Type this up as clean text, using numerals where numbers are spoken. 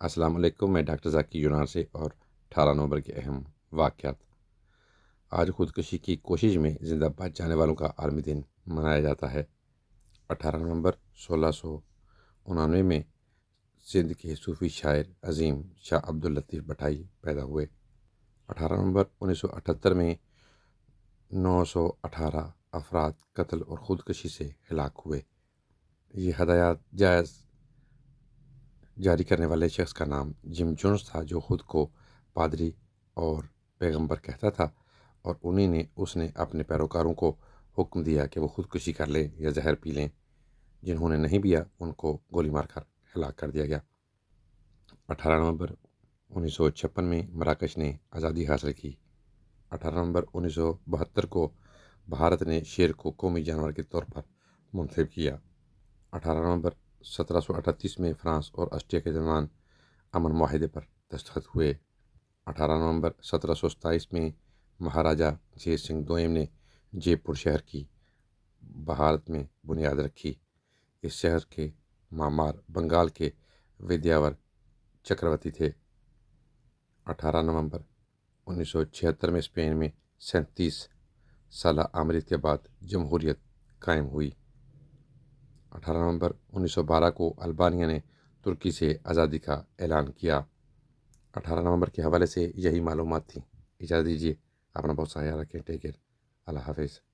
السلام علیکم، میں ڈاکٹر ذاکر یونان سے اور 18 نومبر کے اہم واقعات۔ آج خودکشی کی کوشش میں زندہ بچ جانے والوں کا عالمی دن منایا جاتا ہے۔ 18 نومبر 1699 میں سندھ کے صوفی شاعر عظیم شاہ عبداللطیف بھٹائی پیدا ہوئے۔ 18 نومبر 1978 میں 918 افراد قتل اور خودکشی سے ہلاک ہوئے۔ یہ ہدایات جاری کرنے والے شخص کا نام جم جونز تھا، جو خود کو پادری اور پیغمبر کہتا تھا، اور اس نے اپنے پیروکاروں کو حکم دیا کہ وہ خودکشی کر لیں یا زہر پی لیں۔ جنہوں نے نہیں پیا ان کو گولی مار کر ہلاک کر دیا گیا۔ 18 نومبر 1956 میں مراکش نے آزادی حاصل کی۔ 18 نومبر 1972 کو بھارت نے شیر کو قومی جانور کے طور پر منتخب کیا۔ 18 نومبر 1738 میں فرانس اور آسٹریا کے درمیان امن معاہدے پر دستخط ہوئے۔ 18 نومبر 1727 میں مہاراجا جے سنگھ دوئم نے جے پور شہر کی بحالیت میں بنیاد رکھی۔ اس شہر کے معمار بنگال کے ودیاور چکرورتی تھے۔ 18 نومبر 1976 میں اسپین میں 37 سالہ آمریت کے بعد جمہوریت قائم ہوئی۔ 18 نومبر 1912 کو البانیہ نے ترکی سے آزادی کا اعلان کیا۔ 18 نومبر کے حوالے سے یہی معلومات تھیں۔ اجازت دیجیے، اپنا بہت سا خیال رکھیں۔ ٹیک کیئر، اللہ حافظ۔